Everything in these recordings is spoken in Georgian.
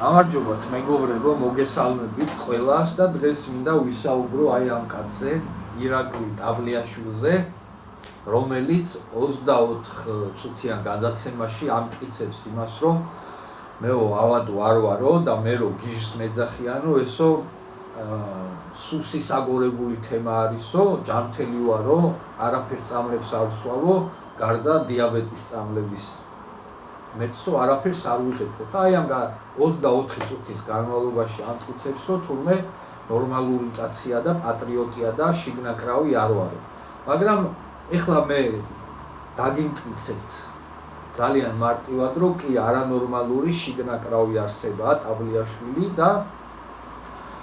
გამარჯობათ მეგობრებო, მოგესალმებით ყველას და დღეს მინდა ვისაუბრო აი ამ კაცზე, ირაკლი ტაბლიაშვილზე, რომელიც 24 წუთიან გადაცემაში ამტკიცებს იმას, რომ მეო ავადო არ ვარო და მერო გიჟს მეძახიანო, ესო სუსის აგორებული თემა არისო, ჯანმრთელი ვარო, არაფერ წამლებს არ ვსვალო, გარდა დიაბეტის წამლების. მეცო არაფერს არ ვიღებო და აი ამ 24 წუთის განმავლობაში ამტკიცებს, რომ თურმე ნორმალური კაცია და პატრიოტია და შიგნაკრავი არ ვარო. მაგრამ ეხლა მე დაგიმტკიცებთ ძალიან მარტივად, რომ კი არანორმალური შიგნაკრავი არსებაა ტაბლიაშვილი და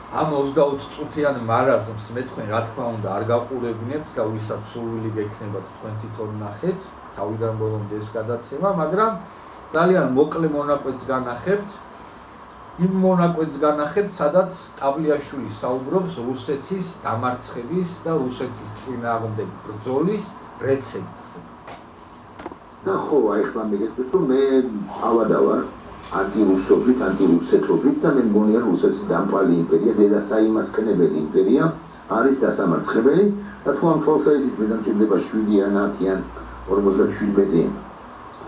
ამ 24 წუთიან მარაზმს მე თქვენ რა თქმა უნდა არ გაყურებინებთ და ვისაც სურვილი გექნებათ თქვენ თვითონ ნახეთ თავიდან ბოლომდე ეს გადაცემა, მაგრამ ძალიან მოკლე მონაკვეთს განახებთ, იმ მონაკვეთს განახებთ, სადაც ტაბლიაშვილი საუბრობს რუსეთის დამარცხების და რუსეთის წინააღმდეგ ბრძოლის რეცეპტზე. და ხო, აი ხლა მეგეთქვით, რომ მე ავადა ვარ ანტირუსობით, ანტირუსეთობით და მე მგონია რუსეთის დამპალი იმპერია, დედასაიმასკნებელი იმპერია არის დასამარცხებელი და თუ ამ თვალსაზრისით მე დამჭირდება 7-იან, 10-იან, 47-იან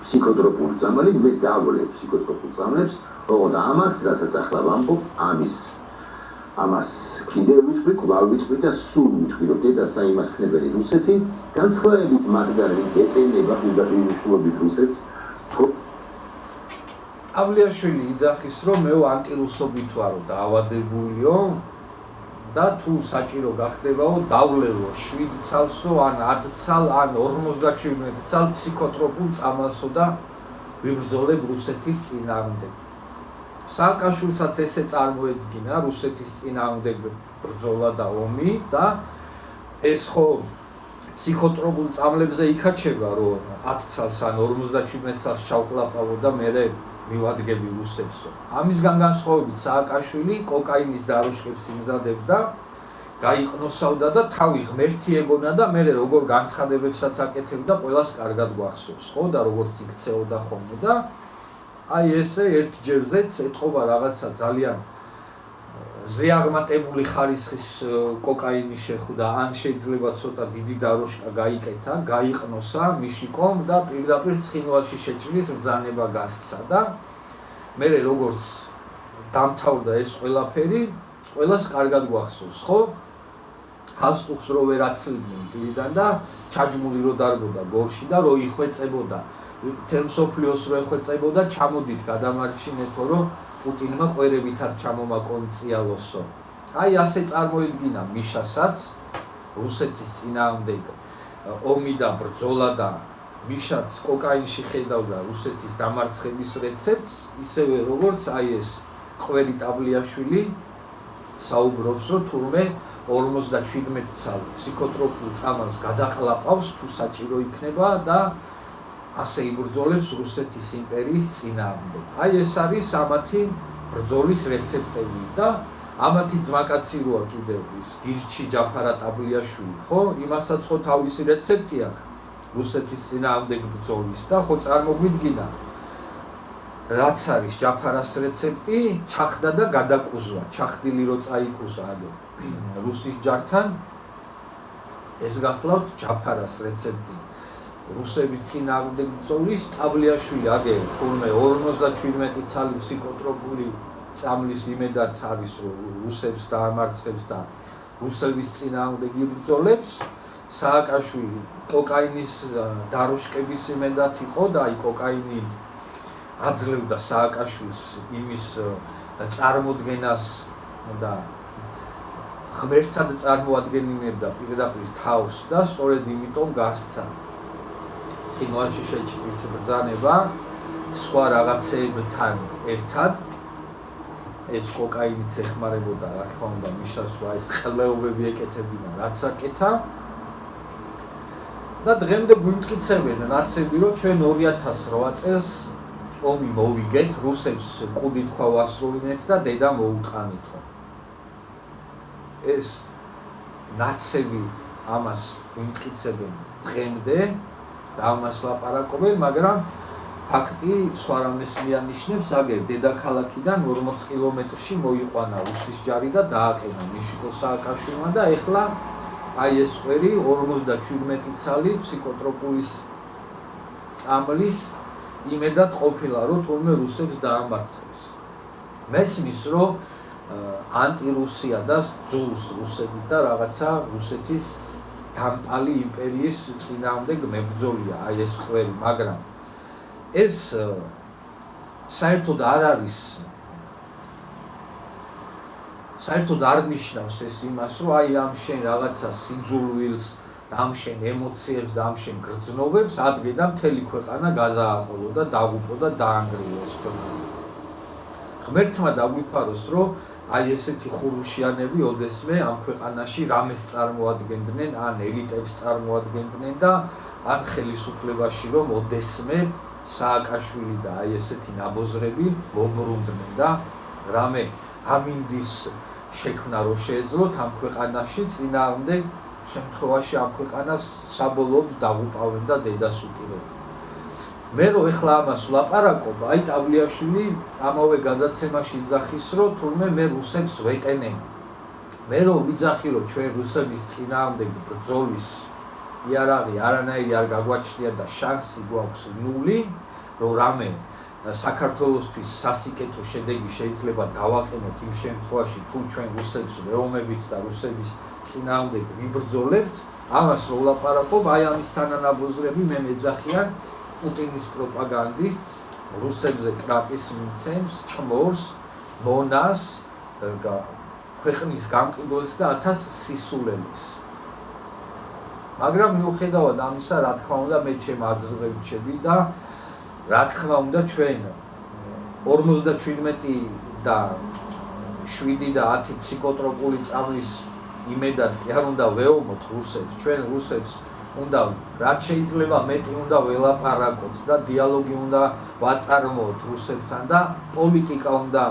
ფსიქოტროპული წამალი, მე დავვლებ ფსიქოტროპულ წამლებს, ოღონდ ამას, რასაც ახლა ვამბობ, ამას კიდევ ვიტყვი, კვლავ ვიტყვი და სულ ვიტყვი, რომ დედასაიმასკნებელი რუსეთი განსხვავებით მათგან, ვინც ეტენება პირდაპირ რუსეთს, ტაბლიაშვილი იძახის, რომ მე ანტირუსობით ვარო და ავადებულიო და თუ საჭირო გახდებაო, დავლევო 7 ცალსო, ან 10 ცალ, ან 57 ცალ ფსიქოტროპულ წამალსო და ვიბრძოლებ რუსეთის წინააღმდეგ. სააკაშვილსაც ესე წარმოედგინა რუსეთის წინააღმდეგ ბრძოლა და ომი და ეს ხო ფსიქოტროპულ წამლებზე იქაჩება, რომ 10 ცალს ან 57 ცალს ჩავკლაპავო და მე მივადგები რუსეთსო. ამისგან განსხვავებით სააკაშვილი კოკაინის დაროშკებს იმზადებდა, გაიყნოსავდა და თავი ღმერთი ეგონა და მე როგორ განცხადებებსაც აკეთებდა, ყველას კარგად გვახსოვს, ხო და როგორც იქცეოდა ხოლმე და აი ესე ერთ ჯერზეც ეთყობა რაღაცა ძალიან ზეაღმატებული ხარისხის კოკაინი შეხვდა, ან შეიძლება ცოტა დიდი დაროშკა გაიკეთა, გაიყნოსა მიშიკომ და პირდაპირ ცხინვალში შეჭრის ბრძანება გასცა და მე როგორც დამთავრდა ეს ყველაფერი, ყველას კარგად გვახსოვს, ხო? ჰალსტუხს რო ვერ აცილდნენ პირიდან და ჩაჯმული რო დარბოდა გორში და რო იხვეწებოდა, თემსოფლიოს რო ეხვეწებოდა, ჩამოდით გადამარჩინეთო, რომ პუტინმა ყვერებით არ ჩამომაკონციალოსო. აი ასე წარმოედგინა მიშასაც რუსეთის წინააღმდეგ ომი და ბრძოლა და მიშაც კოკაინში ხედავდა რუსეთის დამარცხების რეცეპტს, ისევე როგორც აი ეს ყვერი ტაბლიაშვილი საუბრობს, რომ თურმე 57 ცალ ფსიქოტროპულ წამალს გადაყლაპავს თუ საჭირო იქნება და ასე იბრძოლებს რუსეთის იმპერიის წინააღმდეგ. აი ეს არის ამათი ბრძოლის რეცეპტები და ამათი ძმაკაცი როა კიდევ ის გირჩი ჯაფარა ტაბლიაშვილი, ხო? იმასაც ხო თავისი რეცეპტი აქვს რუსეთის წინააღმდეგ ბრძოლის და ხო წარმოგვიდგინა რაც არის ჯაფარას რეცეპტი, ჩახდა და გადაკუზვა, ჩახდილი რო წაიკუზა ადო რუსის ჯართან, ეს გახლავთ ჯაფარას რეცეპტი. რუსების წინააღმდეგ ბრძოლის ტაბლიაშვილი აგე თურმე 57 ცალი ფსიქოტროპული წამლის იმედად არის რუსებს დაამარცხებს და რუსების წინააღმდეგ იბრძოლებს. სააკაშვილი კოკაინის დაროშკების იმედად იყო და აი კოკაინი აძლევდა სააკაშვილს იმის წარმოდგენას და ღმერთად წარმოადგენინებდა პირდაპირ თავს და სწორედ იმიტომ გასცა ცხინვალში შეჭრის ბრძანება სხვა რაღაცეებთან ერთად. ეს კოკაინიც ეხმარებოდა, რა თქმა უნდა, მიშას ეს ხელეობები ეკეთებინა, რაც აკეთა. და დღემდე გვიმტკიცებენ ნაცები, რომ ჩვენ 2008 წელს ომი მოვიგეთ, რუსებს კუდი თქვა ვასრულინეთ და დედა მოუტყანითო. ეს ნაცები ამას გვიმტკიცებენ დღემდე და ამას ლაპარაკობენ, მაგრამ ფაქტი სხვა რამეს მიანიშნებს, აგერ დედაქალაქიდან 40 კილომეტრში მოიყვანა რუსის ჯარი და დააყენა მიშიკო სააკაშვილმა და ეხლა აი ეს ხვერი 57 ცალი ფსიქოტროპულის წამლის იმედად ყოფილა, რომ თურმე რუსებს დაამარცხებს. მესმის, რომ ანტირუსია და ძულს რუსები და რაღაცა რუსეთის დამპალი იმპერიის წინააღმდეგ მებრძოლია აი ეს ხვერი, მაგრამ ეს საერთოდ არ არის საერთოდ არ ნიშნავს ეს იმას, რომ აი ამ შენ რაღაცა სიძულვილს და ამ შენ ემოციებს და ამ შენ გრძნობებს ადგედა მთელი ქვეყანა გადააყოლო და დაღუპო და დაანგრიო ეს ქვეყანა. ღმერთმა დაგვიფაროს, რომ აი ესეთი ხურუშიანები ოდესმე ამ ქვეყანაში რამეს წარმოადგენდნენ, ან ელიტებს წარმოადგენდნენ და ან ხელისუფლებაში რომ ოდესმე სააკაშვილი და აი ესეთი ნაბოზრები მობრუნდნენ და რამე ამინდის შექმნა რო შეეძლოთ ამ ქვეყანაში წინააღმდეგ შემთხვევაში ამ ქვეყანას საბოლოოდ დაღუპავენ და დედას უყირებენ. მე რო ეხლა ამას ვლაპარაკობ, აი ტავლიაშვილი ამავე გადაცემაში იძახის, რომ თურმე მე რუსებს ვეტენեմ. მე რო ვიძახი, რომ ჩვენ რუსების წინააღმდეგ ბრძოლის იარაღი არანაირი არ გაგვაჩნია და შანსი გვაქვს ნული, რომ რამე საქართველოსთვის სასიკეთო შედეგი შეიძლება დავაყენოთ იმ შემთხვევაში, თუ ჩვენ რუსებს ვეომებით და რუსების წინააღმდეგ ვიბრძოლებთ, ამას რო ვლაპარაკობ, აი ამის თანანაბოზრები მე მეძახიან პუტინის პროპაგანდისტს, რუსებზე ტრაპის მიცემს, ჭმორს, მონას, ქვეყნის გამყიდველს და 1000 სისულელეს. მაგრამ მიუხედავად ამისა, რა თქმა უნდა, მე ჩემ აზრზე ვჩები და რა თქმა უნდა ჩვენ 57 და 7 და 10 ფსიქოტროპული წამლის იმედად კი არ უნდა ვეომოთ რუსებს, ჩვენ რუსებს უნდა რაც შეიძლება მეტი უნდა ველაპარაკოთ და დიალოგი უნდა ვაწარმოოთ რუსებთან და პოლიტიკა უნდა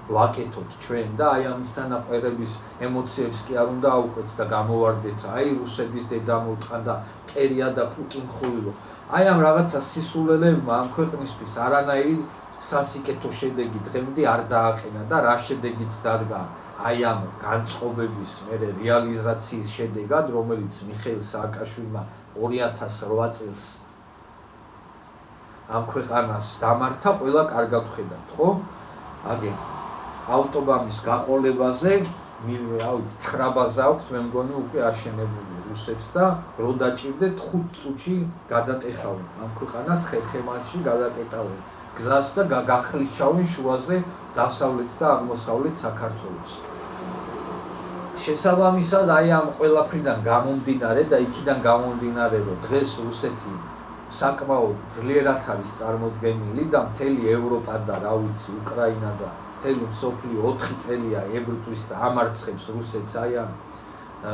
ვაკეთოთ ჩვენ და აი ამის თანაყერების ემოციებს კი არ უნდა აუყვეთ და გამოვარდეთ აი რუსების დედა მოთხან და ტერია და პუტინ ხულილო. აი ამ რაღაცა სისულელებმა ამ ქვეყნისთვის არანაირი სასიკეთო შედეგი დღემდე არ დააყენა და რა შედეგიც დადგა აი ამ განწყობების მერე რეალიზაციის შედეგად, რომელიც მიხეილ სააკაშვილმა 2008 წელს ამ ქვეყანას დამართა, ყველა კარგად ხედავთ, ხო? აგერ ავტობანის გაყოლებაზე 9 ბაზა აქვს, მე მგონი უკვე აშენებული რუსებს და რო დაჭირდეთ 5 წუთში გადატეხავენ ამ ქვეყანას ხერხემალში გადაკეტავენ გზას და გახლიჩავენ შუაზე დასავლეთ და აღმოსავლეთ საქართველოს. შესაბამისად აი ამ ყველაფრიდან გამომდინარე და იქიდან გამომდინარე, რომ დღეს რუსეთი საკმაოდ ძლიერად არის წარმოდგენილი და მთელი ევროპა და რა ვიცი უკრაინა და მთელი მსოფლიო 4 წელია ებრძვის და ამარცხებს რუსეთს აი ამ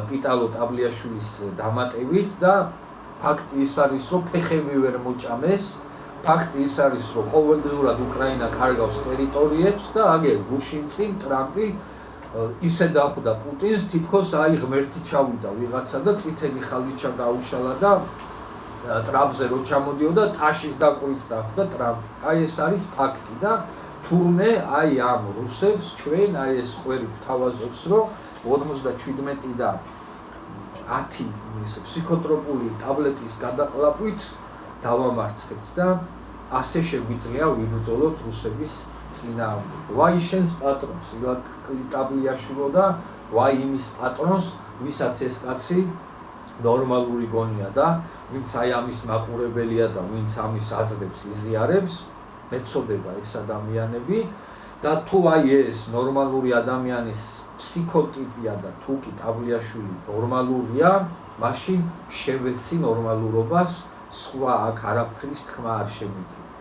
პიტალო ტაბლიაშვილის დამატებით და ფაქტი ის არის, რომ ფეხები ვერ მოჭამეს, ფაქტი ის არის, რომ ყოველდღიურად უკრაინა კარგავს ტერიტორიებს და აგერ გუშინწინ ტრამპი ისე დახვდა პუტინს, თითქოს აი ღმერთი ჩავიდა ვიღაცა და წითელი ხალიჩა გაუშალა და ტრამპზე რო ჩამოდიოდა ტაშის დაკვირით დახვდა ტრამპი. აი ეს არის ფაქტი და თურმე აი ამ რუსებს ჩვენ აი ეს ხვერი გვთავაზობს, რომ 57 და 10 ის ფსიქოტროპული ტაბლეტის გადაყლაპვით დავამარცხებთ და ასე შეგვიძლია ვიბრძოლოთ რუსების წინააღმდეგ. ვაი შენს პატრონს ილაკლი ტაბლიაშვილო და ვაი იმის პატრონს, ვისაც ეს კაცი ნორმალური გონია და ვინც აი ამის მაყურებელია და ვინც ამის აზრებს იზიარებს, მეწოდება ეს ადამიანები და თუ აი ეს ნორმალური ადამიანის ფსიქოტიპია და თუ კი ტაბლიაშვილი ნორმალურია, მაშინ შევეცი ნორმალურობას, სხვა აქ არაფრის თქმა არ შემიძლია.